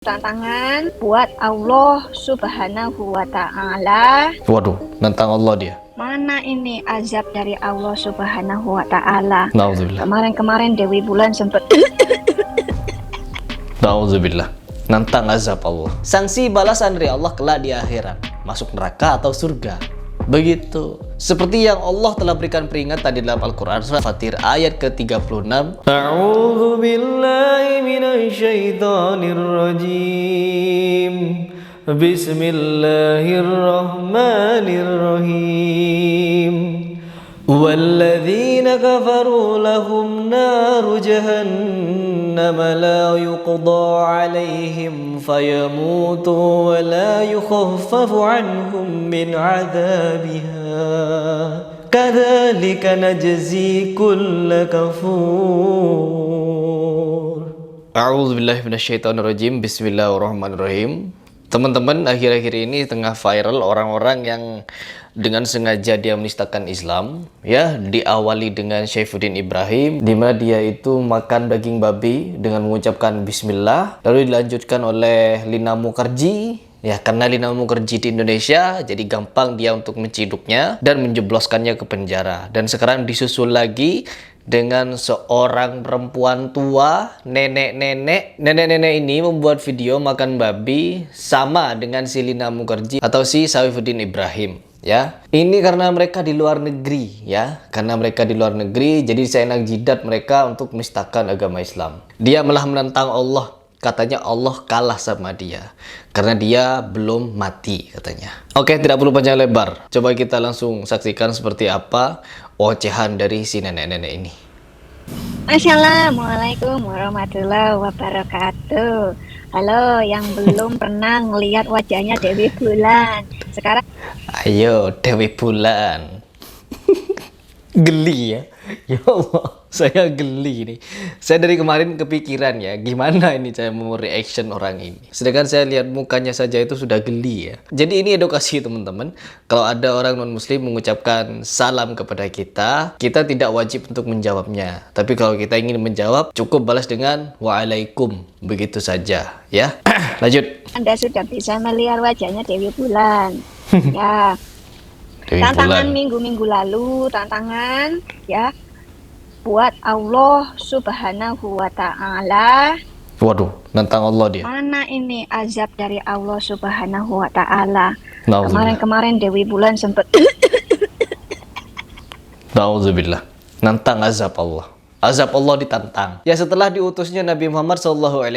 Tantangan buat Allah Subhanahu wa Ta'ala. Waduh, nantang Allah dia. Mana ini azab dari Allah Subhanahu wa Ta'ala? Nauzubillah. Kemarin Dewi Bulan sempat Nauzubillah. Nantang azab Allah. Sanksi balasan dari Allah kelak di akhirat. Masuk neraka atau surga. Begitu. Seperti yang Allah telah berikan peringatan di dalam Al-Quran Surah Fatir ayat ke-36. A'udzu billahi minasyaitonir rajim. Bismillahirrahmanirrahim. Walladzina kafaru lahum naru jahannam la yuqda alaihim fayamutu wa la yukhaffafu anhum min adabiha kadzalika najzi kulla kafur. A'udzu billahi minasyaitonir rajim. Bismillahirrahmanirrahim. Teman-teman, akhir-akhir ini tengah viral orang-orang yang dengan sengaja dia menistakan Islam, ya, diawali dengan Syaifuddin Ibrahim, di mana dia itu makan daging babi dengan mengucapkan Bismillah, lalu dilanjutkan oleh Lina Mukherjee. Ya, karena Lina Mukherjee di Indonesia, jadi gampang dia untuk menciduknya dan menjebloskannya ke penjara. Dan sekarang disusul lagi dengan seorang perempuan tua, nenek-nenek ini membuat video makan babi sama dengan si Lina Mukherjee atau si Syaifuddin Ibrahim. Ya, ini karena mereka di luar negeri, ya, karena mereka di luar negeri, jadi seenak jidat mereka untuk menistakan agama Islam. Dia malah menentang Allah. Katanya Allah kalah sama dia karena dia belum mati, katanya. Oke, tidak perlu panjang lebar. Coba kita langsung saksikan seperti apa ocehan dari si nenek-nenek ini. Assalamualaikum warahmatullahi wabarakatuh. Halo, yang belum pernah ngelihat wajahnya Dewi Bulan. Sekarang ayo Dewi Bulan. Geli ya. Ya Allah, saya geli nih. Saya dari kemarin kepikiran ya, gimana ini saya mau reaction orang ini. Sedangkan saya lihat mukanya saja itu sudah geli ya. Jadi ini edukasi teman-teman. Kalau ada orang non-muslim mengucapkan salam kepada kita, kita tidak wajib untuk menjawabnya. Tapi kalau kita ingin menjawab, cukup balas dengan waalaikum. Begitu saja ya. Lanjut. Anda sudah bisa melihat wajahnya Dewi Bulan. Ya. Dewi Tantangan Bulan. minggu-minggu lalu, tantangan ya buat Allah Subhanahu wa Ta'ala. Waduh, nantang Allah dia. Mana ini azab dari Allah Subhanahu wa Ta'ala? Nauzubillah. Kemarin Dewi Bulan sempat Nauzubillah. Nantang azab Allah. Azab Allah ditantang. Ya, setelah diutusnya Nabi Muhammad SAW,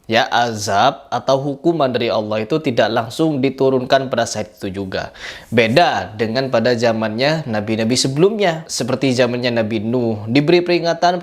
ya, azab atau hukuman dari Allah itu tidak langsung diturunkan pada saat itu juga. Beda dengan pada zamannya nabi-nabi sebelumnya. Seperti zamannya Nabi Nuh, diberi peringatan.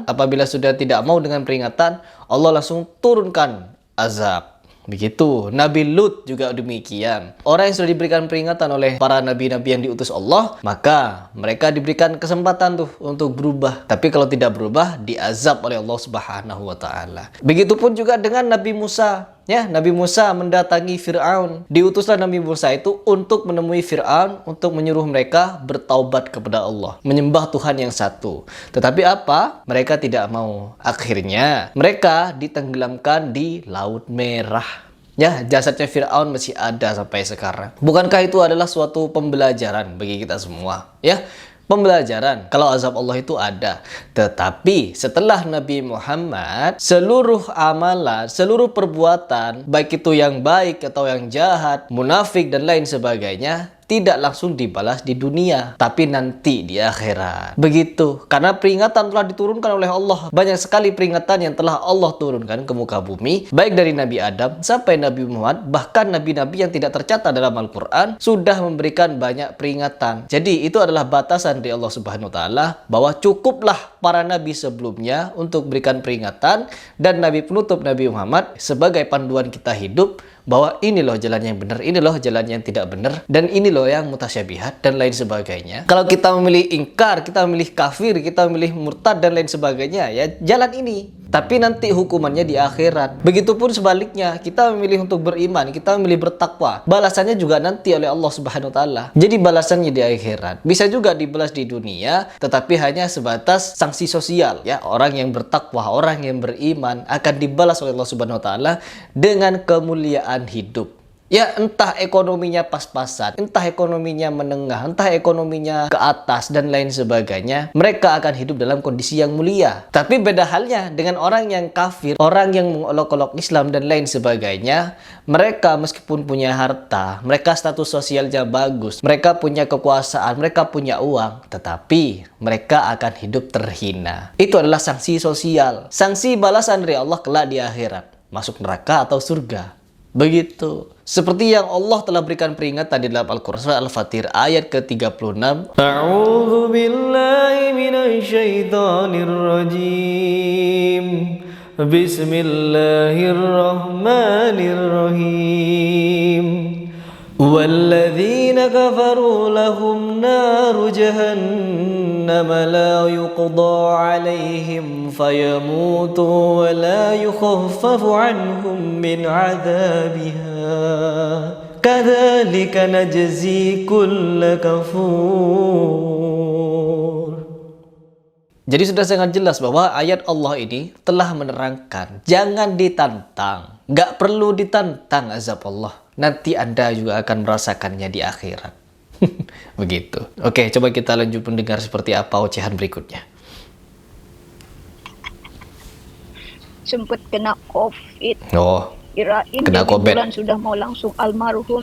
Apabila sudah tidak mau dengan peringatan, Allah langsung turunkan azab. Begitu. Nabi Lut juga demikian. Orang yang sudah diberikan peringatan oleh para nabi-nabi yang diutus Allah, maka mereka diberikan kesempatan tuh untuk berubah. Tapi kalau tidak berubah, diazab oleh Allah Subhanahu wa Ta'ala. Begitupun juga dengan Nabi Musa. Ya, Nabi Musa mendatangi Fir'aun. Diutuslah Nabi Musa itu untuk menemui Fir'aun, untuk menyuruh mereka bertaubat kepada Allah, menyembah Tuhan yang satu. Tetapi apa? Mereka tidak mau. Akhirnya mereka ditenggelamkan di Laut Merah. Ya, jasadnya Fir'aun masih ada sampai sekarang. Bukankah itu adalah suatu pembelajaran bagi kita semua? Ya, pembelajaran kalau azab Allah itu ada. Tetapi setelah Nabi Muhammad, seluruh amalan, seluruh perbuatan, baik itu yang baik atau yang jahat, munafik dan lain sebagainya, tidak langsung dibalas di dunia, tapi nanti di akhirat. Begitu. Karena peringatan telah diturunkan oleh Allah. Banyak sekali peringatan yang telah Allah turunkan ke muka bumi, baik dari Nabi Adam sampai Nabi Muhammad, bahkan nabi-nabi yang tidak tercatat dalam Al-Quran sudah memberikan banyak peringatan. Jadi itu adalah batasan dari Allah Subhanahu wa Ta'ala bahwa cukuplah para nabi sebelumnya untuk berikan peringatan, dan nabi penutup Nabi Muhammad sebagai panduan kita hidup bahwa ini loh jalan yang benar, ini loh jalan yang tidak benar, dan ini loh yang mutasyabihat dan lain sebagainya. Kalau kita memilih ingkar, kita memilih kafir, kita memilih murtad dan lain sebagainya, ya jalan ini. Tapi nanti hukumannya di akhirat. Begitupun sebaliknya, kita memilih untuk beriman, kita memilih bertakwa, balasannya juga nanti oleh Allah Subhanahu wa Ta'ala. Jadi balasannya di akhirat. Bisa juga dibalas di dunia, tetapi hanya sebatas sanksi sanksi sosial ya. Orang yang bertakwa, orang yang beriman akan dibalas oleh Allah Subhanahu wa taala dengan kemuliaan hidup. Ya, entah ekonominya pas-pasan, entah ekonominya menengah, entah ekonominya ke atas dan lain sebagainya, mereka akan hidup dalam kondisi yang mulia. Tapi beda halnya dengan orang yang kafir, orang yang mengolok-olok Islam dan lain sebagainya. Mereka meskipun punya harta, mereka status sosialnya bagus, mereka punya kekuasaan, mereka punya uang, tetapi mereka akan hidup terhina. Itu adalah sanksi sosial, sanksi balasan dari Allah kelak di akhirat, masuk neraka atau surga. Begitu. Seperti yang Allah telah berikan peringatan di dalam Al-Quran surah Al-Fatir ayat ke-36. A'udzu billahi minasyaitonir rajim. Bismillahirrahmanirrahim. Walladzina kafaru lahum naru jahannam la yuqda 'alaihim fayamutu wa la yukhaffafu 'anhum min 'adzabiha. Kadzalika najzi kulla kafur. Jadi sudah sangat jelas bahwa ayat Allah ini telah menerangkan jangan ditantang, nggak perlu ditantang azab Allah. Nanti Anda juga akan merasakannya di akhirat. Begitu. Oke, coba kita lanjut mendengar seperti apa ocehan berikutnya. Sempet kena COVID. Oh, Kirain kena jadi COVID. bulan sudah mau langsung almarhum.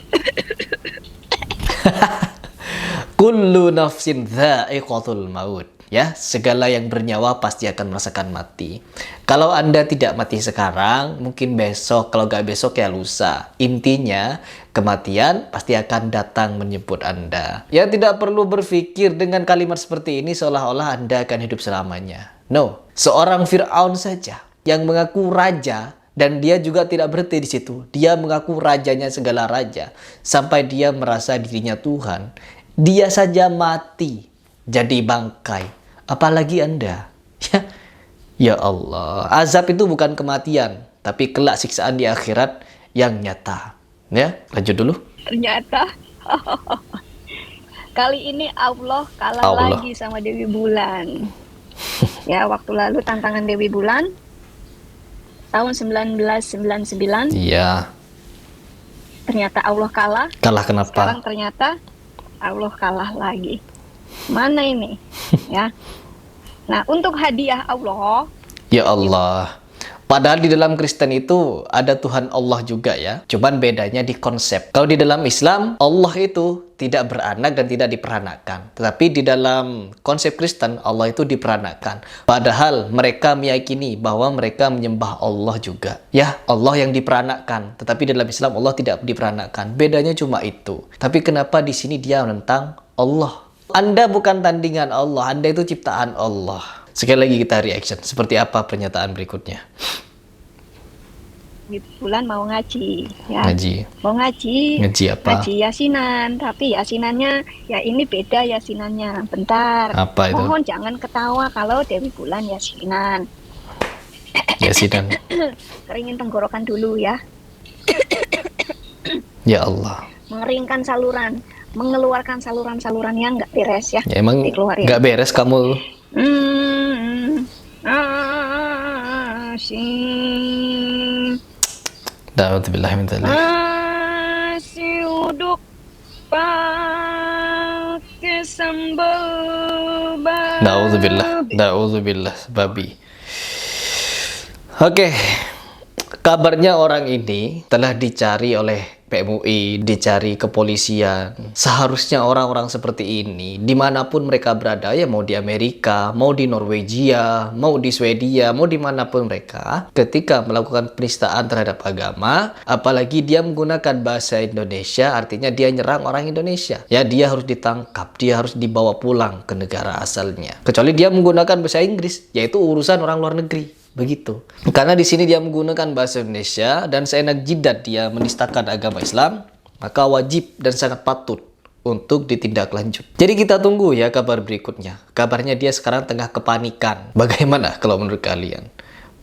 Kullu nafsin dha'iqatul maut. Ya, segala yang bernyawa pasti akan merasakan mati. Kalau Anda tidak mati sekarang, mungkin besok. Kalau nggak besok ya lusa. Intinya, kematian pasti akan datang menjemput Anda. Ya, tidak perlu berpikir dengan kalimat seperti ini seolah-olah Anda akan hidup selamanya. No, seorang Fir'aun saja yang mengaku raja, dan dia juga tidak berhenti di situ. Dia mengaku rajanya segala raja. Sampai dia merasa dirinya Tuhan. Dia saja mati, jadi bangkai. Apalagi Anda. Ya Allah. Azab itu bukan kematian, tapi kelak siksaan di akhirat yang nyata. Ya, lanjut dulu. Ternyata kali ini Allah kalah lagi sama Dewi Bulan. Ya, waktu lalu tantangan Dewi Bulan tahun 1999. Iya. Ternyata Allah kalah. Kalah kenapa? Sekarang ternyata Allah kalah lagi. Mana ini? Ya. Nah, untuk hadiah Allah. Ya Allah. Padahal di dalam Kristen itu ada Tuhan Allah juga ya. Cuman bedanya di konsep. Kalau di dalam Islam, Allah itu tidak beranak dan tidak diperanakan. Tetapi di dalam konsep Kristen, Allah itu diperanakan. Padahal mereka meyakini bahwa mereka menyembah Allah juga. Ya, Allah yang diperanakkan. Tetapi dalam Islam, Allah tidak diperanakkan. Bedanya cuma itu. Tapi kenapa di sini dia menentang Allah? Anda bukan tandingan Allah. Anda itu ciptaan Allah. Sekali lagi kita reaction. Seperti apa pernyataan berikutnya? Di bulan mau ngaji, ya. Ngaji. Mau ngaji. Ngaji apa? Ngaji yasinan, tapi yasinannya ya ini beda yasinannya. Bentar. Apa itu? Mohon jangan ketawa kalau Dewi Bulan yasinan. Yasinan. Keringin tenggorokan dulu ya. Ya Allah. Mengeringkan saluran, mengeluarkan saluran-saluran yang nggak beres ya. Ya emang dikeluarin. nggak beres kamu. Na'udzubillah min dzalik. Nasi uduk pakai sambal babi. Na'udzubillah babi. Oke. Kabarnya orang ini telah dicari oleh PMUI, dicari kepolisian. Seharusnya orang-orang seperti ini, dimanapun mereka berada, ya mau di Amerika, mau di Norwegia, mau di Swedia, mau dimanapun mereka, ketika melakukan penistaan terhadap agama, apalagi dia menggunakan bahasa Indonesia, artinya dia nyerang orang Indonesia. Ya, dia harus ditangkap, dia harus dibawa pulang ke negara asalnya. Kecuali dia menggunakan bahasa Inggris, yaitu urusan orang luar negeri. Begitu. Karena di sini dia menggunakan bahasa Indonesia dan seenak jidat dia menistakan agama Islam, maka wajib dan sangat patut untuk ditindaklanjut. Jadi kita tunggu ya kabar berikutnya. Kabarnya dia sekarang tengah kepanikan. Bagaimana kalau menurut kalian?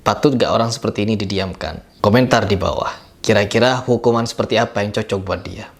Patut gak orang seperti ini didiamkan? Komentar di bawah. Kira-kira hukuman seperti apa yang cocok buat dia?